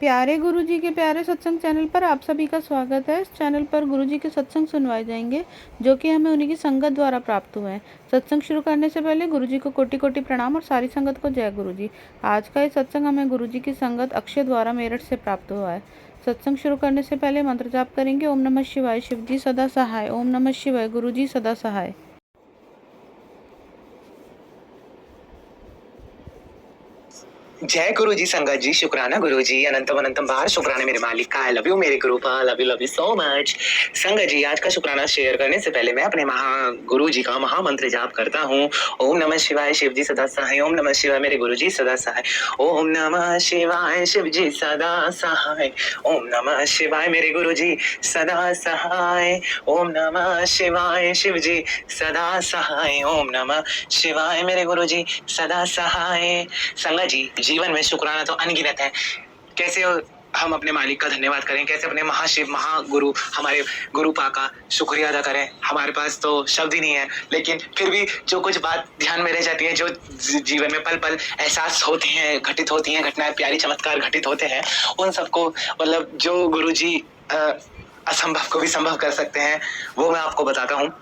प्यारे गुरुजी के प्यारे सत्संग चैनल पर आप सभी का स्वागत है। इस चैनल पर गुरुजी के सत्संग सुनवाए जाएंगे जो कि हमें उन्हीं की संगत द्वारा प्राप्त हुए हैं। सत्संग शुरू करने से पहले गुरुजी को कोटि कोटि प्रणाम और सारी संगत को जय गुरुजी। आज का ये सत्संग हमें गुरुजी की संगत अक्षय द्वारा मेरठ से प्राप्त हुआ है। सत्संग शुरू करने से पहले मंत्र जाप करेंगे। ओम नमः शिवाय, शिवजी सदा सहाय। ओम नमः शिवाय, गुरुजी सदा सहाय। जय गुरु जी, संगत जी, शुक्राना गुरु जी, अनंतम अनंतम बार शुक्राना मेरे मालिक का। आई लव यू मेरे गुरुपा, लव यू सो मच। संगत जी, आज का शुक्राना शेयर करने से पहले मैं अपने गुरु जी का महामंत्र जाप करता हूँ। ओम नमः शिवाय, शिव जी सदा सहाय। ओम नमः शिवाय, मेरे गुरु जी सदा सहाय। ओम नमः शिवाय, शिव जी सदा सहाय। ओम नमः शिवाय, मेरे गुरु जी सदा सहाय। ओम नमः शिवाय, शिव जी सदा सहाय। ओम नमः शिवाय, मेरे गुरु जी सदा सहाय। संगत जी, जीवन में शुक्राना तो अनगिनत है। कैसे हम अपने मालिक का धन्यवाद करें, कैसे अपने महाशिव महागुरु हमारे गुरुपा का शुक्रिया अदा करें। हमारे पास तो शब्द ही नहीं है, लेकिन फिर भी जो कुछ बात ध्यान में रह जाती है, जो जीवन में पल पल एहसास होते हैं, घटित होती हैं घटनाएं, प्यारी चमत्कार घटित होते हैं, उन सबको मतलब जो गुरु जी असंभव को भी संभव कर सकते हैं, वो मैं आपको बताता हूँ।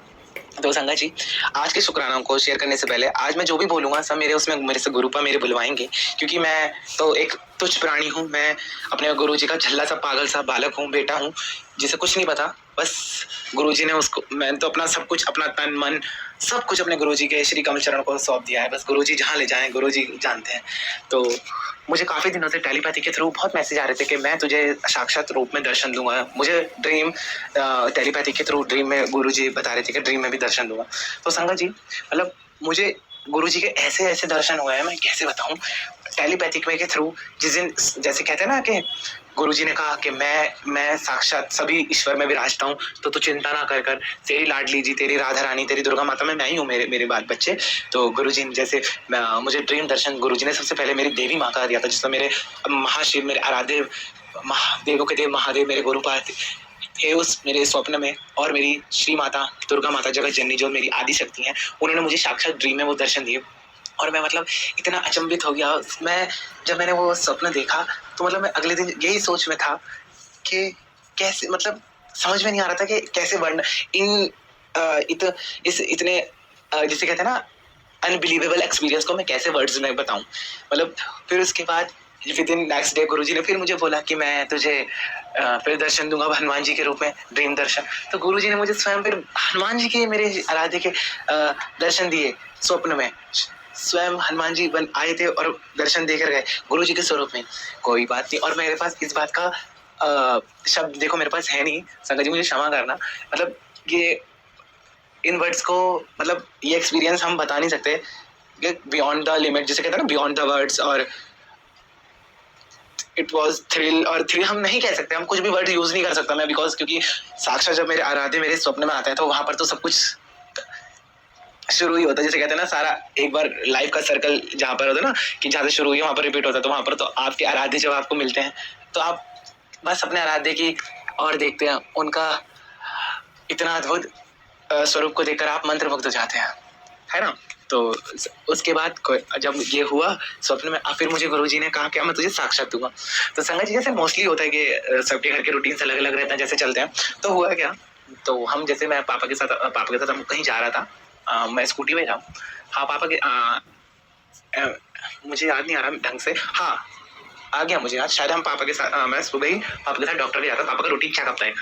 तो संगत जी, आज के शुक्राना को शेयर करने से पहले आज मैं जो भी बोलूंगा सब मेरे से गुरुपा मेरे बुलवाएंगे, क्योंकि मैं तो एक तुच्छ प्राणी हूँ। मैं अपने गुरु जी का झल्ला सा पागल सा बालक हूँ, बेटा हूँ, जिसे कुछ नहीं पता। बस गुरु जी ने उसको, मैं तो अपना सब कुछ, अपना तन मन सब कुछ अपने गुरु जी के श्री कमल चरण को सौंप दिया है। बस गुरु जी जहाँ ले जाएं गुरु जी जानते हैं। तो मुझे काफी दिनों से टेलीपैथी के थ्रू बहुत मैसेज आ रहे थे कि मैं तुझे साक्षात रूप में दर्शन दूंगा। मुझे ड्रीम टेलीपैथी के थ्रू ड्रीम में गुरुजी बता रहे थे कि ड्रीम में भी दर्शन दूंगा। तो संगत जी, मतलब मुझे गुरुजी के ऐसे ऐसे दर्शन हुए हैं, मैं कैसे बताऊं। टेलीपैथिक वे के थ्रू जिस दिन, जैसे कहते हैं ना कि गुरुजी ने कहा कि मैं साक्षात सभी ईश्वर में विराजता हूँ, तो तू चिंता ना कर कर, तेरी लाडली जी, तेरी राधा रानी, तेरी दुर्गा माता में मैं ही हूँ, मेरे बाल बच्चे। तो गुरुजी ने जैसे मुझे ड्रीम दर्शन गुरुजी ने सबसे पहले मेरी देवी माँ का दिया था, जिसमें मेरे महाशिव, मेरे आराध्य महादेवों के देव महादेव मेरे गुरुपा थे उस मेरे स्वप्न में। और मेरी श्री माता दुर्गा माता जगत जननी, जो मेरी आदि शक्ति हैं, उन्होंने मुझे साक्षात ड्रीम में वो दर्शन दिए। और मैं मतलब इतना अचंभित हो गया। मैं जब मैंने वो स्वप्न देखा तो मतलब मैं अगले दिन यही सोच में था कि कैसे, मतलब समझ में नहीं आ रहा था कि कैसे वर्ण इन इतने जिसे कहते हैं ना अनबिलीवेबल एक्सपीरियंस को मैं कैसे वर्ड्स में बताऊं। मतलब फिर उसके बाद विद इन नेक्स्ट डे गुरुजी ने फिर मुझे बोला कि मैं तुझे फिर दर्शन दूंगा हनुमान जी के रूप में, ड्रीम दर्शन। तो गुरुजी ने मुझे स्वयं फिर हनुमान जी के, मेरे आराध्य के दर्शन दिए स्वप्न में। स्वयं हनुमान जी आए थे और दर्शन देकर गए गुरु जी के स्वरूप में। कोई बात नहीं। और मेरे पास इस बात का शब्द देखो मेरे पास है नहीं, संगत जी मुझे क्षमा करना। मतलब ये इन वर्ड्स को, मतलब ये एक्सपीरियंस हम बता नहीं सकते, बियॉन्ड द लिमिट, जिसे कहते हैं ना बियॉन्ड द वर्ड्स। और इट वॉज थ्रिल, और थ्रिल हम नहीं कह सकते, हम कुछ भी वर्ड यूज नहीं कर सकता मैं, बिकॉज क्योंकि साक्षात जब मेरे आराध्य मेरे स्वप्न में आते हैं तो वहां पर तो सब कुछ शुरू ही होता है। जैसे कहते हैं ना, सारा एक बार लाइफ का सर्कल जहाँ पर होता है ना, कि जहाँ से शुरू हुई वहां पर रिपीट होता है, तो वहां पर तो आपके आराध्य जब आपको मिलते हैं तो आप बस अपने आराध्य की और देखते हैं, उनका इतना अद्भुत स्वरूप को देखकर आप मंत्रमुग्ध हो जाते हैं, है ना। तो उसके बाद जब ये हुआ स्वप्न में, फिर मुझे गुरुजी ने कहा कि मैं तुझे साक्षात दूंगा। तो संगत जी, जैसे मोस्टली होता है कि सबके घर के रूटीन से अलग अलग रहते हैं, जैसे चलते हैं। तो हुआ क्या, तो हम जैसे मैं पापा के साथ हम कहीं जा रहा था, मैं स्कूटी में था। हाँ, पापा के मुझे याद नहीं आ रहा ढंग से। हाँ, आ गया मुझे याद, शायद हम पापा के साथ, मैं सुबह ही पापा के साथ डॉक्टर के जाता, पापा का रूटीन चेकअप था।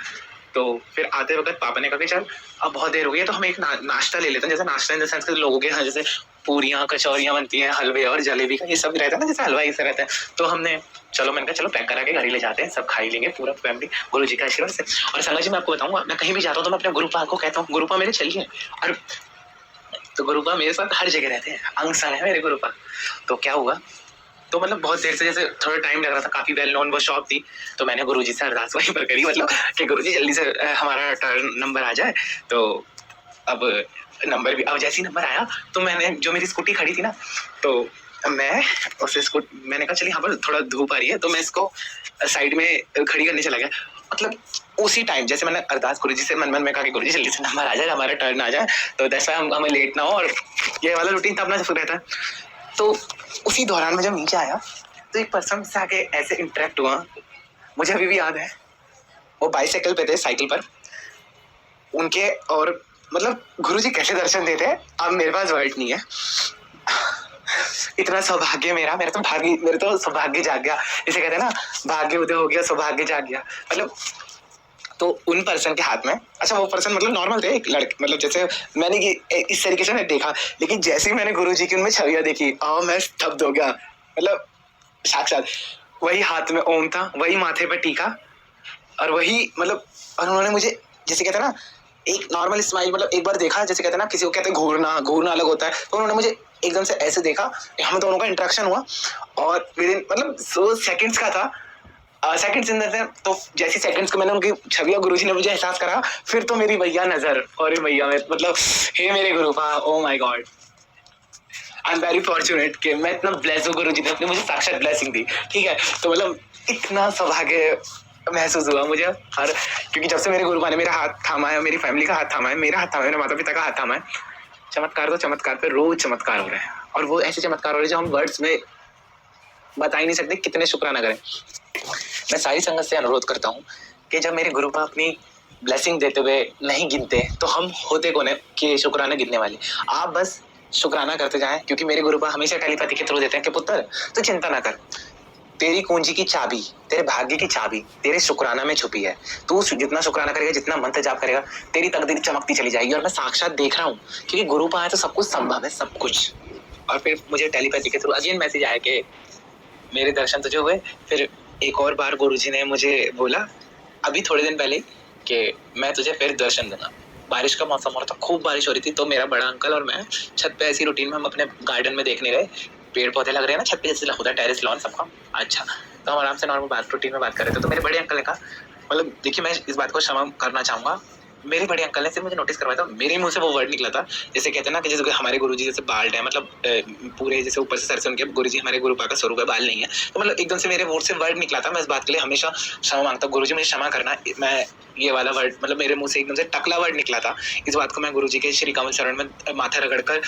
तो फिर आते वक्त पापा ने कहा कि चल अब बहुत देर हो गई है, तो हम एक नाश्ता ले लेते हैं। जैसे नाश्ता इन द सेंस के लोगों के यहाँ जैसे पूरियाँ कचौरियाँ बनती हैं, हलवे और जलेबी का ये सब रहता है ना, जैसे हलवा ऐसा रहता है। तो हमने मैंने कहा चलो पैक करा के घर ही ले जाते हैं, सब खा ही लेंगे पूरा फैमिली गुरु जी का आशीर्वाद से। और संगत जी, मैं आपको बताऊंगा, मैं कहीं भी जाता हूँ तो मैं अपने गुरुपा को कहता हूँ, गुरुपा मेरे चलिए। और तो गुरुपा मेरे साथ हर जगह रहते हैं, अंग संग है मेरे गुरुपा। तो क्या हुआ, तो मतलब बहुत देर से, जैसे थोड़ा टाइम लग रहा था, काफी वेल नोन वो शॉप थी। तो मैंने गुरुजी से अरदास वहीं पर करी, मतलब कि गुरुजी जल्दी से हमारा टर्न नंबर आ जाए। तो अब नंबर भी, अब जैसे ही नंबर आया तो मैंने, जो मेरी स्कूटी खड़ी थी ना, तो मैं मैंने कहा चलिए, यहाँ पर थोड़ा धूप आ रही है, तो मैं इसको साइड में खड़ी करने चला गया। मतलब उसी टाइम जैसे मैंने अरदास गुरुजी से मन मन में कहा कि गुरुजी जल्दी से नंबर आ जाए, हमारा टर्न आ जाए, तो दैट्स व्हाई हमें लेट ना हो। और ये वाला रूटीन तो अपना रहता है। तो उसी दौरान में जब नीचे आया तो एक पर्सन से आके ऐसे इंटरेक्ट हुआ मुझे अभी भी याद है, वो बाइसाइकिल पे थे, साइकिल पर उनके, और मतलब गुरुजी कैसे दर्शन देते हैं, अब मेरे पास वर्ड नहीं है। इतना सौभाग्य मेरे तो सौभाग्य जाग गया, इसे कहते हैं ना, भाग्य उदय हो गया, सौभाग्य जाग गया। मतलब तो उन पर्सन के हाथ में, अच्छा वो पर्सन मतलब नॉर्मल थे, एक लड़के, मतलब जैसे मैंने इस तरीके से नहीं देखा, लेकिन जैसे ही मैंने गुरुजी की उनमें छवियां देखी, मैं स्तब्ध हो गया। मतलब साक्षात वही हाथ में ओम था, वही माथे पर टीका, और वही मतलब, और उन्होंने मुझे, जैसे कहते हैं ना, एक नॉर्मल स्माइल, मतलब एक बार देखा, जैसे कहते हैं ना, किसी को कहते हैं घूरना अलग होता है, तो उन्होंने मुझे एकदम से ऐसे देखा, हम दोनों का इंटरेक्शन हुआ, और विद इन मतलब 100 सेकंड्स का था, सेकंड्स इन द, तो जैसी सेकंड्स को मैंने उनकी छवियां, गुरुजी ने मुझे एहसास करा, फिर तो मेरी भैया नजर, और भैया में मतलब, हे मेरे गुरुपा, oh my God, I am very fortunate कि मैं इतना ब्लेस हूँ, गुरुजी ने अपनी मुझे साक्षात ब्लेसिंग दी। ठीक है, तो मतलब इतना सौभाग्य महसूस हुआ मुझे हर, क्योंकि जब से मेरे गुरुपा ने मेरा हाथ थामा है, मेरी फैमिली का हाथ थामा है, मेरा हाथ थामा है, मेरे माता पिता का हाथ थामा है, चमत्कार तो चमत्कार पे रोज चमत्कार हो रहे हैं, और वो ऐसे चमत्कार हो रहे हैं जो हम वर्ड्स में बता ही नहीं सकते, कितने शुक्राना करें। मैं सारी संगत से अनुरोध करता हूँ कि जब मेरे गुरुपा अपनी ब्लेसिंग देते हुए नहीं गिनते, तो हम होते कौन है कि शुक्राना गिनने वाले। आप बस शुक्राना करते जाएं, क्योंकि मेरे गुरुपा हमेशा टेलीपैथी के थ्रू देते हैं कि पुत्र तो चिंता ना कर, तेरी कुंजी की चाबी, तेरे भाग्य की चाबी तेरे शुक्राना में छुपी है। तू जितना शुक्राना करेगा, जितना मंत्र जाप करेगा, तेरी तकदीर चमकती चली जाएगी। और मैं साक्षात देख रहा हूँ, क्योंकि गुरुपा है तो सब कुछ संभव है, सब कुछ। और फिर मुझे टेलीपैथी के थ्रू अगेन मैसेज आया कि मेरे दर्शन तो जो हुए, फिर एक और बार गुरुजी ने मुझे बोला अभी थोड़े दिन पहले कि मैं तुझे फिर दर्शन दूंगा। बारिश का मौसम हो रहा था, खूब बारिश हो रही थी, तो मेरा बड़ा अंकल और मैं छत पे ऐसी रूटीन में हम अपने गार्डन में देखने गए, पेड़ पौधे लग रहे हैं ना छत पे, जैसे होता है टेरेस लॉन सबका, अच्छा, तो हम आराम से नॉर्मल बात रूटीन में बात कर रहे थे, तो मेरे बड़े अंकल ने कहा, मतलब देखिए मैं इस बात को क्षमा करना चाहूंगा, मेरे बड़े अंकल ने सिर्फ मुझे नोटिस करवाया था, मेरे मुंह से वो वर्ड निकला था, जैसे कहते हैं ना कि जैसे हमारे गुरुजी जैसे बाल है, मतलब पूरे जैसे ऊपर से सर से उनके, गुरुजी हमारे गुरुपा का स्वरूप है, बाल नहीं है, तो मतलब एकदम से मेरे मुंह से वर्ड निकला था। मैं इस बात के लिए हमेशा क्षमा मांगता हूँ, गुरुजी मुझे क्षमा करना, मैं ये वाला वर्ड मतलब मेरे मुंह से एकदम से टकला वर्ड निकला था। इस बात को मैं गुरुजी के श्री कमल चरण में माथा रगड़कर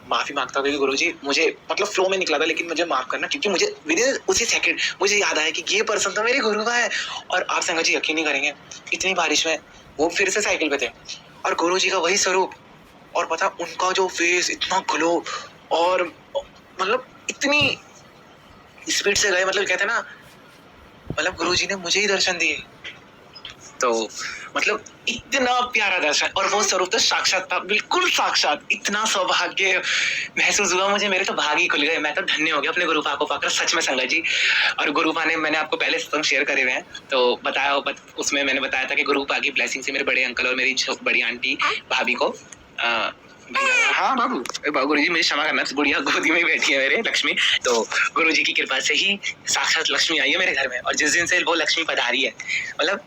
माफी मांगता हूँ, क्योंकि गुरुजी मुझे मतलब फ्लो में निकला था, लेकिन मुझे माफ करना, क्योंकि मुझे विदिन उसी सेकंड मुझे याद आया कि ये पर्सन तो मेरे गुरुपा है। और आप संगत जी यकीन नहीं करेंगे, इतनी बारिश में वो फिर से साइकिल पे थे, और गुरुजी का वही स्वरूप, और पता उनका जो फेस इतना ग्लो, और मतलब इतनी स्पीड से गए, मतलब कहते हैं ना, मतलब गुरुजी ने मुझे ही दर्शन दिए, तो मतलब इतना प्यारा दर्शन, और वो स्वरूप तो साक्षात था, बिल्कुल साक्षात। इतना सौभाग्य महसूस हुआ मुझे, मेरे तो भाग ही खुल गए, मैं तो धन्य हो गया अपने गुरुपा को पाकर, सच में संगत जी। और गुरुपा ने, मैंने आपको पहले सत्संग शेयर करे हुए हैं, तो बताया उसमें मैंने बताया था कि गुरुपा की ब्लेसिंग से मेरे बड़े अंकल और मेरी बड़ी आंटी भाभी को हाँ बाबू गुरुजी मुझे क्षमा करना, गुड़िया गोदी में ही बैठी है मेरे, लक्ष्मी, तो गुरुजी की कृपा से ही साक्षात लक्ष्मी आई है मेरे घर में, और जिस दिन से वो लक्ष्मी पधारी है, मतलब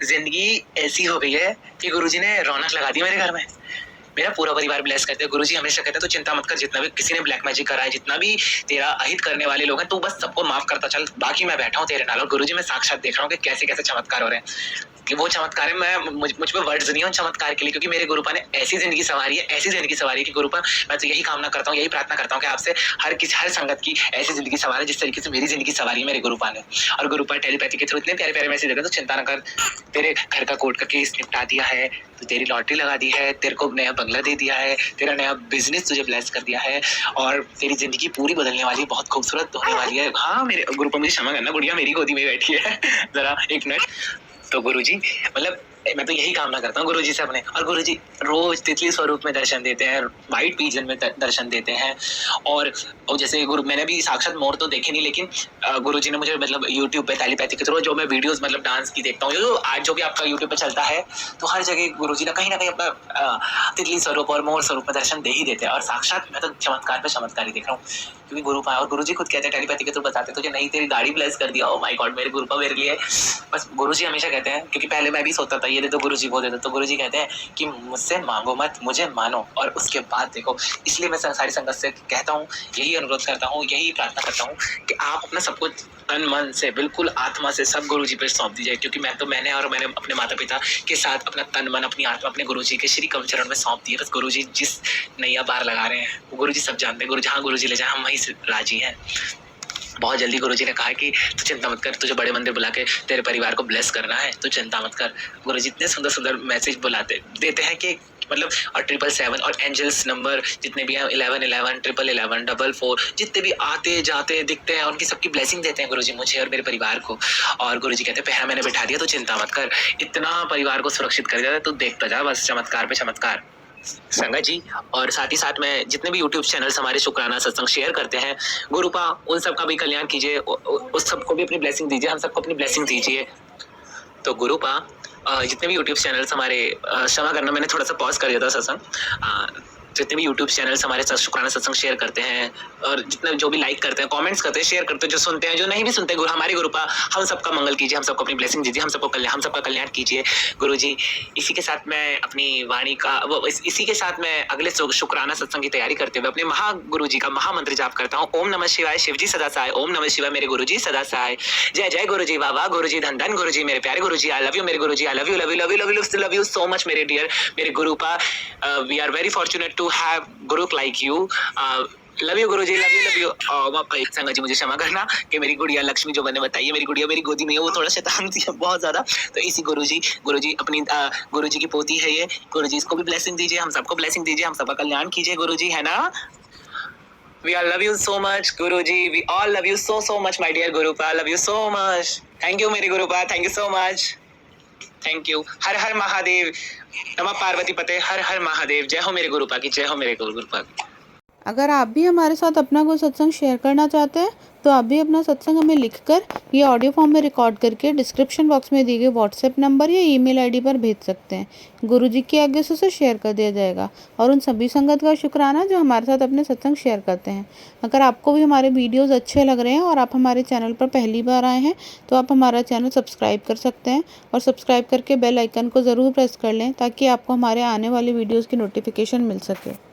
जिंदगी ऐसी हो गई है कि गुरुजी ने रौनक लगा दी मेरे घर में। मेरा पूरा परिवार ब्लेस करते हैं। गुरुजी हमेशा कहते हैं तो चिंता मत कर, जितना भी किसी ने ब्लैक मैजिक करा है, जितना भी तेरा अहित करने वाले लोग हैं, तू बस सबको माफ करता चल, बाकी मैं बैठा हूँ तेरे नाल। और गुरुजी मैं साक्षात देख रहा हूँ कि कैसे कैसे चमत्कार हो रहे हैं, कि वो चमत्कार है, मैं मुझ पे वर्ड्स नहीं है उन चमत्कार के लिए, क्योंकि मेरे गुरुपा ने ऐसी जिंदगी सवारी है, ऐसी जिंदगी सवारी है कि गुरुपा मैं तो यही कामना करता हूँ, यही प्रार्थना करता हूँ कि आपसे हर संगत की ऐसी जिंदगी सवारी जिस तरीके से मेरी जिंदगी सवारी है मेरे गुरुपा ने। और गुरुपा टेलीपैथी के थ्रू इतने प्यारे प्यारे मैसेज देते हैं, तो चिंता न कर, तेरे घर का कोर्ट का केस निपटा दिया है, तो तेरी लॉटरी लगा दी है, तेरे को नया बंगला दे दिया है, तेरा नया बिजनेस तुझे ब्लेस कर दिया है, और तेरी जिंदगी पूरी बदलने वाली है, बहुत खूबसूरत होने वाली है। हाँ मेरे गुरुपा मुझे क्षमा करना, गुड़िया मेरी गोदी में बैठी है जरा एक मिनट। तो गुरुजी मतलब मैं तो यही कामना करता हूँ गुरुजी से अपने, और गुरुजी रोज तितली स्वरूप में दर्शन देते हैं, व्हाइट पीजन में दर्शन देते हैं, और जैसे गुरु मैंने भी साक्षात मोर तो देखे नहीं, लेकिन गुरुजी ने मुझे मतलब यूट्यूब पे टेलीपैथी के थ्रू जो मैं वीडियोस मतलब डांस की देखता हूँ, जो आज जो भी आपका यूट्यूब पे चलता है, तो हर जगह गुरुजी ने कहीं ना कहीं अपना तितली स्वरूप और मोर स्वरूप में दर्शन दे ही देते हैं। और साक्षात मैं तो चमत्कार पे चमत्कार ही देख रहा हूँ, क्योंकि गुरुपा और गुरुजी खुद कहते हैं टेलीपैथी के थ्रू बताते, तुझे नहीं तेरी गाड़ी ब्लेस कर दिया, ओ माय गॉड मेरे गुरुपा मेरे लिए। बस गुरुजी हमेशा कहते हैं, क्योंकि पहले मैं भी सोचता था ये दे दो गुरुजी वो दे दो, तो गुरुजी कहते हैं कि मुझसे मांगो मत, मुझे मानो और उसके बाद देखो। इसलिए मैं सारी संगत से कहता हूँ, यही अनुरोध करता हूँ, यही प्रार्थना करता हूँ कि आप अपना सब कुछ तन मन से बिल्कुल आत्मा से सब गुरुजी पे सौंप दीजिए, क्योंकि मैंने अपने माता पिता के साथ अपना तन मन अपनी आत्मा अपने गुरुजी के श्री कमल चरण में सौंप दिए। बस गुरुजी जिस नैया पार लगा रहे हैं वो गुरुजी सब जानते हैं, गुरुजी हाँ गुरुजी ले जाए, हम वहीं से राजी हैं। बहुत जल्दी गुरुजी ने कहा कि तू चिंता मत कर, तुझे बड़े मंदिर बुला के तेरे परिवार को ब्लेस करना है, तू चिंता मत कर। गुरुजी इतने सुंदर सुंदर मैसेज बुलाते देते हैं कि मतलब, और 777 और एंजल्स नंबर जितने भी हैं 1111 1111 44 जितने भी आते जाते दिखते हैं, उनकी सबकी ब्लेसिंग देते हैं गुरुजी मुझे और मेरे परिवार को। और गुरुजी कहते हैं पहरा मैंने बिठा दिया, तो चिंता मत कर, इतना परिवार को सुरक्षित कर दिया, तू देखता जा बस चमत्कार पे चमत्कार। संगत जी, और साथ ही साथ में जितने भी यूट्यूब चैनल्स हमारे शुक्राना सत्संग शेयर करते हैं, गुरुपा उन सबका भी कल्याण कीजिए, उस सबको भी अपनी ब्लेसिंग दीजिए, हम सबको अपनी ब्लेसिंग दीजिए। तो गुरुपा जितने भी यूट्यूब चैनल्स हमारे, क्षमा करना मैंने थोड़ा सा पॉज कर दिया था सत्संग, जितने भी यूट्यूब चैनल्स हमारे शुक्राना सत्संग शेयर करते हैं, और जितने जो भी लाइक करते हैं, कमेंट्स करते हैं, शेयर करते हैं, जो सुनते हैं, जो नहीं भी सुनते, हमारे गुरुपा हम सबका मंगल कीजिए, हम सबको अपनी ब्लेसिंग दीजिए, हम सबका कल्याण कीजिए गुरुजी। इसी के साथ मैं अपनी वाणी का इसी के साथ मैं अगले शुक्राना सत्संग की तैयारी करते हुए अपने महागुरु जी का महामंत्र जाप करता हूँ। ओम नमः शिवाय, शिवजी सदा सहाय। ओम नमः शिवाय, मेरे गुरुजी सदा सहाय। जय जय गुरुजी, वाह वाह गुरुजी, धन धन गुरुजी, मेरे प्यारे गुरुजी, आई लव यू मेरे गुरुजी, I love you love you love you love you love you so much मेरे डियर मेरे गुरुपा। We are very fortunate to have guru like you. Love you गुरुजी, लव यू लव यू। संगत जी मुझे क्षमा करना कि मेरी गुड़िया लक्ष्मी जो मैंने बताई है, मेरी गुड़िया मेरी गोदी में है, वो थोड़ा शैतान थी बहुत ज्यादा, तो इसी गुरुजी अपनी गुरुजी की पोती है ये। गुरुजी इसको भी ब्लेसिंग दीजिए, हम सबको ब्लेसिंग दीजिए, हम सबका कल्याण कीजिए गुरुजी, है ना। We all love you so much Guruji, we all love you so much my dear गुरुपा, love you so much, thank you मेरे गुरुपा, thank you so much, thank you। हर हर महादेव, नमः पार्वती पते, हर हर महादेव। जय हो मेरे गुरुपा की, जय हो मेरे गुरुपा की। अगर आप भी हमारे साथ अपना कोई सत्संग शेयर करना चाहते हैं तो आप भी अपना सत्संग हमें लिखकर ये ऑडियो फॉर्म में रिकॉर्ड करके डिस्क्रिप्शन बॉक्स में दिए गए व्हाट्सएप नंबर या ईमेल आईडी पर भेज सकते हैं। गुरुजी की आज्ञा से उसे शेयर कर दिया जाएगा। और उन सभी संगत का शुक्राना जो हमारे साथ अपने सत्संग शेयर करते हैं। अगर आपको भी हमारे वीडियोज़ अच्छे लग रहे हैं और आप हमारे चैनल पर पहली बार आए हैं तो आप हमारा चैनल सब्सक्राइब कर सकते हैं, और सब्सक्राइब करके बेल आइकन को ज़रूर प्रेस कर लें ताकि आपको हमारे आने वाली वीडियोज़ की नोटिफिकेशन मिल सके।